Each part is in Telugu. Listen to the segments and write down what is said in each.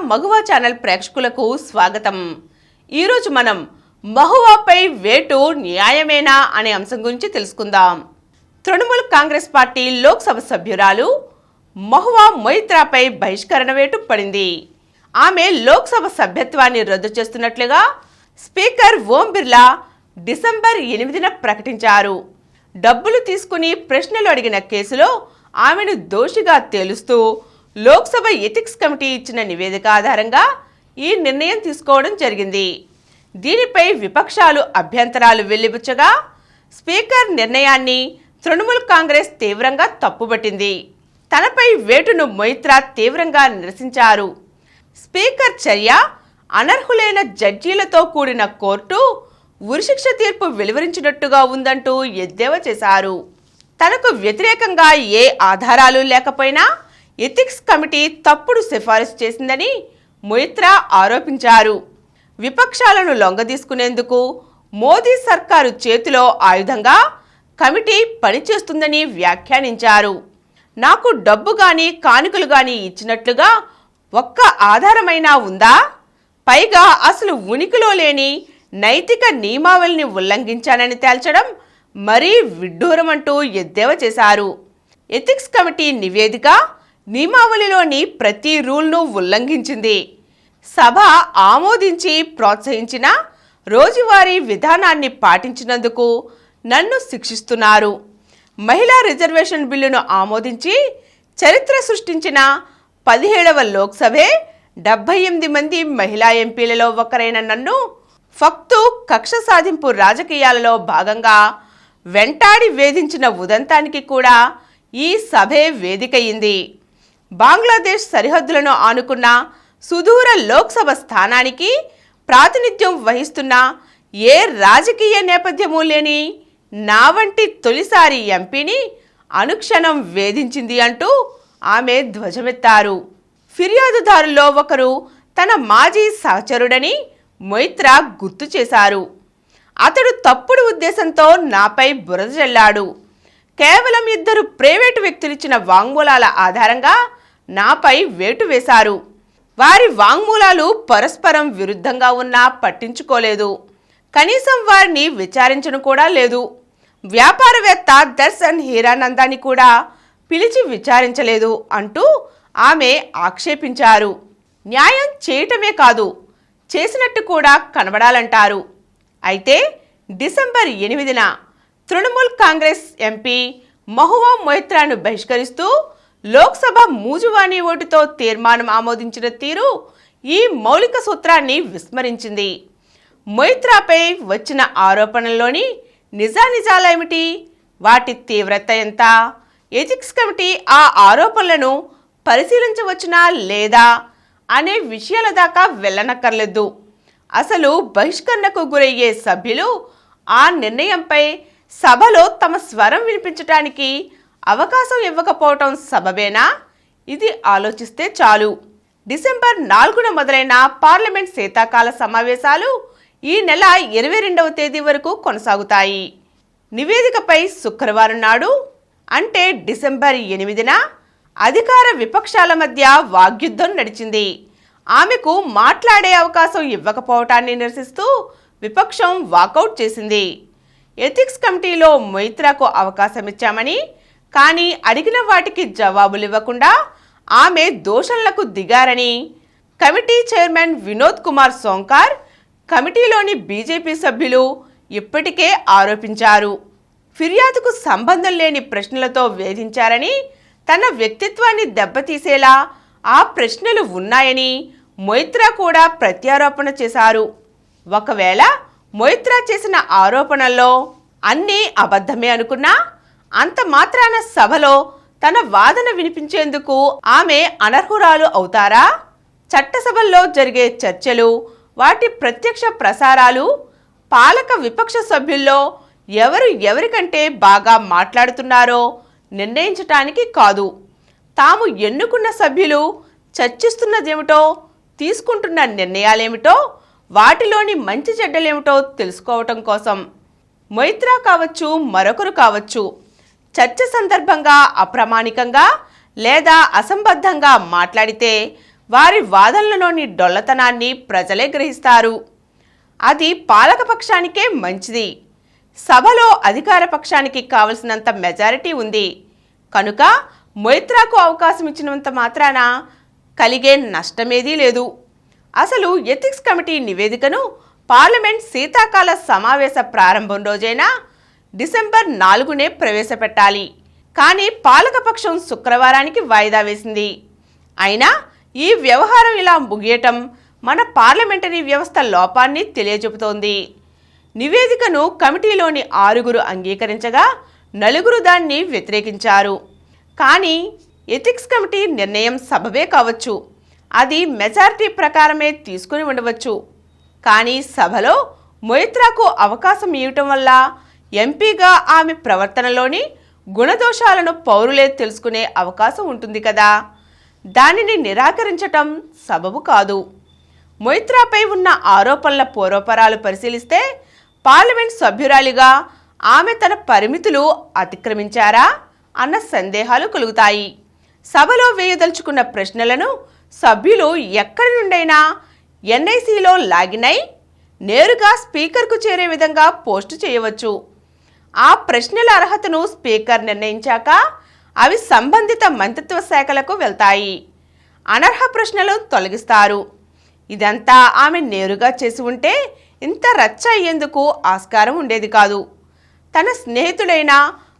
మగువ ఛానల్ ప్రేక్షకులకు స్వాగతం. ఈరోజు మనం మహువాపై వేటు న్యాయమేనా అనే అంశం గురించి తెలుసుకుందాం. తృణమూల్ కాంగ్రెస్ పార్టీ లోక్సభ సభ్యురాలు మహువా మొయిత్రాపై బహిష్కరణ వేటు పడింది. ఆమె లోక్సభ సభ్యత్వాన్ని రద్దు చేస్తున్నట్లుగా స్పీకర్ ఓం బిర్లా డిసెంబర్ 8న ప్రకటించారు. డబ్బులు తీసుకుని ప్రశ్నలు అడిగిన కేసులో ఆమెను దోషిగా తేలుస్తూ లోక్సభ ఎథిక్స్ కమిటీ ఇచ్చిన నివేదిక ఆధారంగా ఈ నిర్ణయం తీసుకోవడం జరిగింది. దీనిపై విపక్షాలు అభ్యంతరాలు వెల్లిబుచ్చగా స్పీకర్ నిర్ణయాన్ని తృణమూల్ కాంగ్రెస్ తీవ్రంగా తప్పుపట్టింది. తనపై వేటును మొయిత్రా తీవ్రంగా నిరసించారు. స్పీకర్ చర్య అనర్హులైన జడ్జీలతో కూడిన కోర్టు ఉరిశిక్ష తీర్పు వెలువరించినట్టుగా ఉందంటూ ఎద్దేవా చేశారు. తనకు వ్యతిరేకంగా ఏ ఆధారాలు లేకపోయినా ఎథిక్స్ కమిటీ తప్పుడు సిఫారసు చేసిందని మొయిత్రా ఆరోపించారు. విపక్షాలను లొంగదీసుకునేందుకు మోదీ సర్కారు చేతిలో ఆయుధంగా కమిటీ పనిచేస్తుందని వ్యాఖ్యానించారు. నాకు డబ్బు గాని కానుకలు గాని ఇచ్చినట్లుగా ఒక్క ఆధారమైనా ఉందా? పైగా అసలు ఉనికిలో లేని నైతిక నియమావళిని ఉల్లంఘించానని తేల్చడం మరీ విడ్డూరమంటూ ఎద్దేవా చేశారు. ఎథిక్స్ కమిటీ నివేదిక నియమావళిలోని ప్రతి రూల్ను ఉల్లంఘించింది. సభ ఆమోదించి ప్రోత్సహించిన రోజువారీ విధానాన్ని పాటించినందుకు నన్ను శిక్షిస్తున్నారు. మహిళా రిజర్వేషన్ బిల్లును ఆమోదించి చరిత్ర సృష్టించిన 17వ లోక్సభే 78 మంది మహిళా ఎంపీలలో ఒకరైన నన్ను ఫక్తు కక్ష సాధింపు రాజకీయాలలో భాగంగా వెంటాడి వేధించిన ఉదంతానికి కూడా ఈ సభే వేదికయింది. బంగ్లాదేశ్ సరిహద్దులను ఆనుకున్న సుదూర లోక్సభ స్థానానికి ప్రాతినిధ్యం వహిస్తున్న ఏ రాజకీయ నేపథ్యమూ లేని నా వంటి తొలిసారి ఎంపీని అనుక్షణం వేధించింది అంటూ ఆమె ధ్వజమెత్తారు. ఫిర్యాదుదారుల్లో ఒకరు తన మాజీ సహచరుడని మొయిత్రా గుర్తు చేశారు. అతడు తప్పుడు ఉద్దేశంతో నాపై బురద జల్లాడు. కేవలం 2 ప్రైవేటు వ్యక్తులిచ్చిన వాంగ్మూలాల ఆధారంగా నాపై వేటు వేశారు. వారి వాంగ్మూలాలు పరస్పరం విరుద్ధంగా ఉన్నా పట్టించుకోలేదు. కనీసం వారిని విచారించను కూడా లేదు. వ్యాపారవేత్త దర్శన్ హీరానందాన్ని కూడా పిలిచి విచారించలేదు అంటూ ఆమె ఆక్షేపించారు. న్యాయం చేయటమే కాదు, చేసినట్టు కూడా కనబడాలంటారు. అయితే డిసెంబర్ 8న తృణమూల్ కాంగ్రెస్ ఎంపీ మహువా మొయిత్రాను బహిష్కరిస్తూ లోక్సభ మూజువానీ ఓటుతో తీర్మానం ఆమోదించిన తీరు ఈ మౌలిక సూత్రాన్ని విస్మరించింది. మొయిత్రాపై వచ్చిన ఆరోపణల్లోని నిజానిజాలేమిటి? వాటి తీవ్రత ఎంత? ఎథిక్స్ కమిటీ ఆ ఆరోపణలను పరిశీలించవచ్చునా లేదా అనే విషయాల దాకా వెళ్ళనక్కర్లేదు. అసలు బహిష్కరణకు గురయ్యే సభ్యులు ఆ నిర్ణయంపై సభలో తమ స్వరం వినిపించటానికి అవకాశం ఇవ్వకపోవటం సబబేనా? ఇది ఆలోచిస్తే చాలు. డిసెంబర్ 4న మొదలైన పార్లమెంట్ శీతాకాల సమావేశాలు ఈ నెల 22వ తేదీ వరకు కొనసాగుతాయి. నివేదికపై శుక్రవారం నాడు అంటే డిసెంబర్ 8న అధికార విపక్షాల మధ్య వాగ్యుద్ధం నడిచింది. ఆమెకు మాట్లాడే అవకాశం ఇవ్వకపోవటాన్ని నిరసిస్తూ విపక్షం వాకౌట్ చేసింది. ఎథిక్స్ కమిటీలో మొయిత్రాకు అవకాశం ఇచ్చామని, కానీ అడిగిన వాటికి జవాబులు ఇవ్వకుండా ఆమె దోషణలకు దిగారని కమిటీ చైర్మన్ వినోద్ కుమార్ సోంకార్, కమిటీలోని బీజేపీ సభ్యులు ఇప్పటికే ఆరోపించారు. ఫిర్యాదుకు సంబంధం లేని ప్రశ్నలతో వేధించారని, తన వ్యక్తిత్వాన్ని దెబ్బతీసేలా ఆ ప్రశ్నలు ఉన్నాయని మొయిత్రా కూడా ప్రత్యారోపణ చేశారు. ఒకవేళ మొయిత్రా చేసిన ఆరోపణల్లో అన్నీ అబద్ధమే అనుకున్నా అంత మాత్రాన సభలో తన వాదన వినిపించేందుకు ఆమె అనర్హురాలు అవుతారా? చట్టసభల్లో జరిగే చర్చలు, వాటి ప్రత్యక్ష ప్రసారాలు పాలక విపక్ష సభ్యుల్లో ఎవరికంటే బాగా మాట్లాడుతున్నారో నిర్ణయించటానికి కాదు. తాము ఎన్నుకున్న సభ్యులు చర్చిస్తున్నదేమిటో, తీసుకుంటున్న నిర్ణయాలేమిటో, వాటిలోని మంచి చెడ్డలేమిటో తెలుసుకోవటం కోసం. మొయిత్రా కావచ్చు, మరొకరు కావచ్చు, చర్చ సందర్భంగా అప్రామాణికంగా లేదా అసంబద్ధంగా మాట్లాడితే వారి వాదనలలోని డొల్లతనాన్ని ప్రజలే గ్రహిస్తారు. అది పాలకపక్షానికే మంచిది. సభలో అధికార పక్షానికి కావలసినంత మెజారిటీ ఉంది కనుక మొయిత్రాకు అవకాశం ఇచ్చినంత మాత్రాన కలిగే నష్టమేదీ లేదు. అసలు ఎథిక్స్ కమిటీ నివేదికను పార్లమెంట్ శీతాకాల సమావేశ ప్రారంభం రోజైన డిసెంబర్ 4నే ప్రవేశపెట్టాలి. కానీ పాలకపక్షం శుక్రవారానికి వాయిదా వేసింది. అయినా ఈ వ్యవహారం ఇలా ముగియటం మన పార్లమెంటరీ వ్యవస్థ లోపాన్ని తెలియజెబుతోంది. నివేదికను కమిటీలోని 6 అంగీకరించగా 4 దాన్ని వ్యతిరేకించారు. కానీ ఎథిక్స్ కమిటీ నిర్ణయం సబబే కావచ్చు. అది మెజారిటీ ప్రకారమే తీసుకుని ఉండవచ్చు. కానీ సభలో మొయిత్రాకు అవకాశం ఇవ్వటం వల్ల ఎంపీగా ఆమె ప్రవర్తనలోని గుణదోషాలను పౌరులే తెలుసుకునే అవకాశం ఉంటుంది కదా. దానిని నిరాకరించటం సబబు కాదు. మొయిత్రాపై ఉన్న ఆరోపణల పూర్వపరాలు పరిశీలిస్తే పార్లమెంట్ సభ్యురాలిగా ఆమె తన పరిమితులు అతిక్రమించారా అన్న సందేహాలు కలుగుతాయి. సభలో వేయదలుచుకున్న ప్రశ్నలను సభ్యులు ఎక్కడి నుండైనా ఎన్ఐసిలో లాగిన్ అయి నేరుగా స్పీకర్కు చేరే విధంగా పోస్టు చేయవచ్చు. ఆ ప్రశ్నల అర్హతను స్పీకర్ నిర్ణయించాక అవి సంబంధిత మంత్రిత్వ శాఖలకు వెళ్తాయి. అనర్హ ప్రశ్నలను తొలగిస్తారు. ఇదంతా ఆమె నేరుగా చేసి ఉంటే ఇంత రచ్చ అయ్యేందుకు ఆస్కారం ఉండేది కాదు. తన స్నేహితుడైన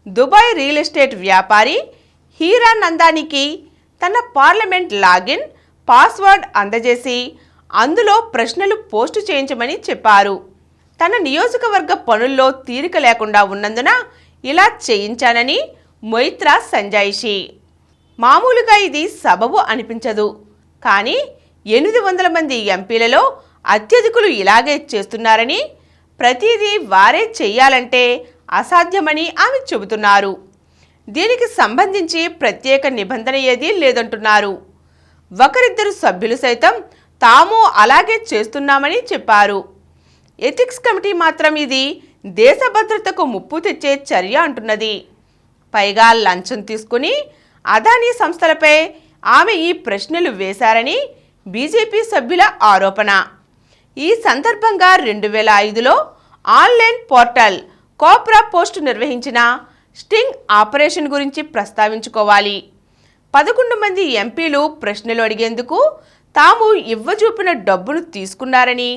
దుబాయ్ రియల్ ఎస్టేట్ వ్యాపారి హీరా నందానికి తన పార్లమెంట్ లాగిన్ పాస్వర్డ్ అందజేసి అందులో ప్రశ్నలు పోస్టు చేయించమని చెప్పారు. తన నియోజకవర్గ పనుల్లో తీరిక లేకుండా ఉన్నందున ఇలా చేయించానని మొయిత్రా సంజాయిషి. మామూలుగా ఇది సబబు అనిపించదు. కానీ 800 మంది ఎంపీలలో అత్యధికులు ఇలాగే చేస్తున్నారని, ప్రతిదీ వారే చెయ్యాలంటే అసాధ్యమని ఆమె చెబుతున్నారు. దీనికి సంబంధించి ప్రత్యేక నిబంధన ఏదీ లేదంటున్నారు. ఒకరిద్దరు సభ్యులు సైతం తాము అలాగే చేస్తున్నామని చెప్పారు. ఎథిక్స్ కమిటీ మాత్రం ఇది దేశ భద్రతకు ముప్పు తెచ్చే చర్య అంటున్నది. పైగా లంచం తీసుకుని అదానీ సంస్థలపై ఆమె ఈ ప్రశ్నలు వేశారని బీజేపీ సభ్యుల ఆరోపణ. ఈ సందర్భంగా 2005లో ఆన్లైన్ పోర్టల్ కోప్రా పోస్ట్ నిర్వహించిన స్టింగ్ ఆపరేషన్ గురించి ప్రస్తావించుకోవాలి. 11 మంది ఎంపీలు ప్రశ్నలు అడిగేందుకు తాము ఇవ్వజూపిన డబ్బును తీసుకున్నారని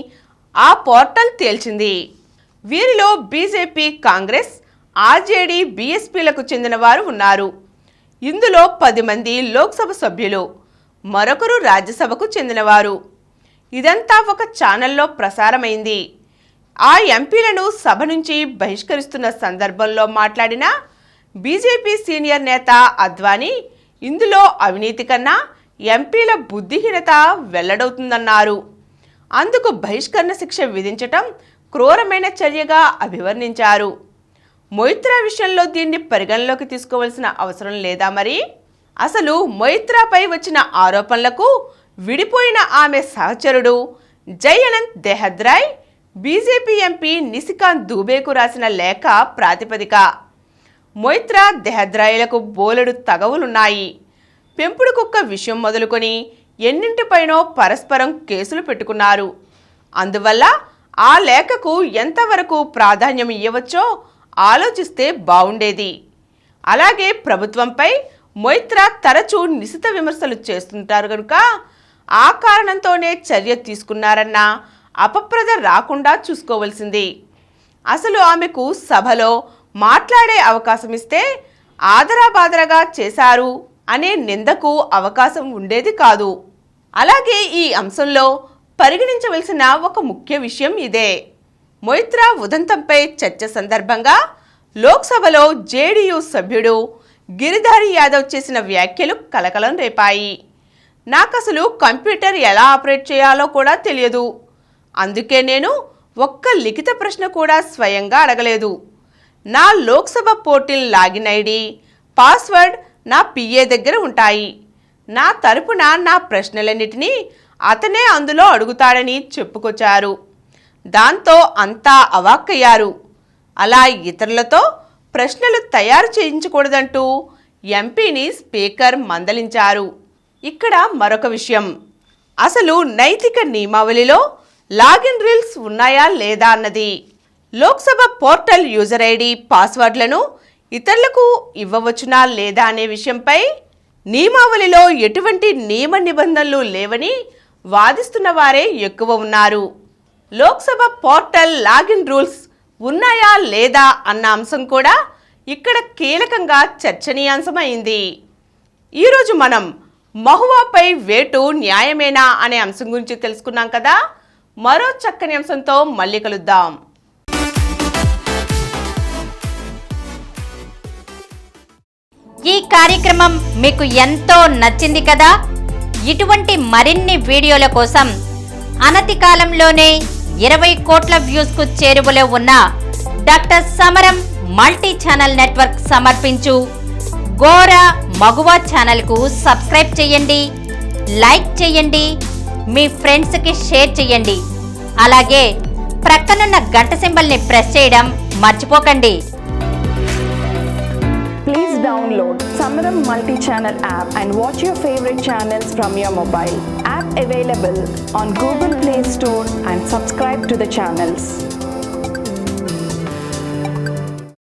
ఆ పోర్టల్ తేల్చింది. వీరిలో బీజేపీ, కాంగ్రెస్, ఆర్జేడీ, బీఎస్పీలకు చెందిన వారు ఉన్నారు. ఇందులో 10 మంది లోక్సభ సభ్యులు, మరొకరు రాజ్యసభకు చెందినవారు. ఇదంతా ఒక ఛానల్లో ప్రసారమైంది. ఆ ఎంపీలను సభ నుంచి బహిష్కరిస్తున్న సందర్భంలో మాట్లాడిన బీజేపీ సీనియర్ నేత అద్వానీ ఇందులో అవినీతి కన్నా ఎంపీల బుద్ధిహీనత వెల్లడవుతుందన్నారు. అందుకు బహిష్కరణ శిక్ష విధించటం క్రూరమైన చర్యగా అభివర్ణించారు. మొయిత్రా విషయంలో దీన్ని పరిగణలోకి తీసుకోవాల్సిన అవసరం లేదా మరి? అసలు మొయిత్రాపై వచ్చిన ఆరోపణలకు విడిపోయిన ఆమె సహచరుడు జై అనంత్ దెహద్రాయ్ బీజేపీ ఎంపీ నిశికాంత్ దూబేకు రాసిన లేఖ ప్రాతిపదిక. మొయిత్రా, దెహద్రాయ్లకు బోలెడు తగవులున్నాయి. పెంపుడు కుక్క విషయం మొదలుకొని ఎన్నింటిపైనో పరస్పరం కేసులు పెట్టుకున్నారు. అందువల్ల ఆ లేఖకు ఎంతవరకు ప్రాధాన్యం ఇవ్వవచ్చో ఆలోచిస్తే బావుండేది. అలాగే ప్రభుత్వంపై మొయిత్రా తరచూ నిశిత విమర్శలు చేస్తుంటారు కనుక ఆ కారణంతోనే చర్య తీసుకున్నారన్న అపప్రద రాకుండా చూసుకోవలసింది. అసలు ఆమెకు సభలో మాట్లాడే అవకాశం ఇస్తే ఆదరాబాదరగా చేశారు అనే నిందకు అవకాశం ఉండేది కాదు. అలాగే ఈ అంశంలో పరిగణించవలసిన ఒక ముఖ్య విషయం ఇదే. మొయిత్రా ఉదంతంపై చర్చ సందర్భంగా లోక్సభలో జేడీయూ సభ్యుడు గిరిధారి యాదవ్ చేసిన వ్యాఖ్యలు కలకలం రేపాయి. నాకసలు కంప్యూటర్ ఎలా ఆపరేట్ చేయాలో కూడా తెలియదు. అందుకే నేను ఒక్క లిఖిత ప్రశ్న కూడా స్వయంగా అడగలేదు. నా Lok Sabha portal login ID, password నా పిఏ దగ్గర ఉంటాయి. నా తరపున నా ప్రశ్నలన్నిటినీ అతనే అందులో అడుగుతాడని చెప్పుకొచ్చారు. దాంతో అంతా అవాక్కయ్యారు. అలా ఇతరులతో ప్రశ్నలు తయారు చేయించకూడదంటూ ఎంపీని స్పీకర్ మందలించారు. ఇక్కడ మరొక విషయం, అసలు నైతిక నియమావళిలో లాగిన్ రూల్స్ ఉన్నాయా లేదా అన్నది. లోక్సభ పోర్టల్ యూజర్ ఐడి పాస్వర్డ్లను ఇతరులకు ఇవ్వవచ్చునా లేదా అనే విషయంపై నియమావళిలో ఎటువంటి నియమ నిబంధనలు లేవని వాదిస్తున్న వారే ఎక్కువ ఉన్నారు. లోక్సభ పోర్టల్ లాగిన్ రూల్స్ ఉన్నాయా లేదా అన్న అంశం కూడా ఇక్కడ కీలకంగా చర్చనీయాంశమైంది. ఈరోజు మనం మహువాపై వేటు న్యాయమేనా అనే అంశం గురించి తెలుసుకున్నాం కదా. మరో చక్కని అంశంతో మళ్ళీ కలుద్దాం. ఈ కార్యక్రమం మీకు ఎంతో నచ్చింది కదా. ఇటువంటి మరిన్ని వీడియోల కోసం అనతి కాలంలోనే 20 కోట్ల వ్యూస్ కు చేరువలో ఉన్న డాక్టర్ సమరం మల్టీ ఛానల్ నెట్వర్క్ సమర్పించు గోరా మగువా ఛానల్ కు సబ్స్క్రైబ్ చేయండి, లైక్ చేయండి, మీ ఫ్రెండ్స్ కి షేర్ చేయండి. అలాగే ప్రక్కనున్న గంట సింబల్ ని ప్రెస్ చేయడం మర్చిపోకండి. Please download Samaram multi-channel app and watch your favorite channels from your mobile. App available on Google Play Store and subscribe to the channels.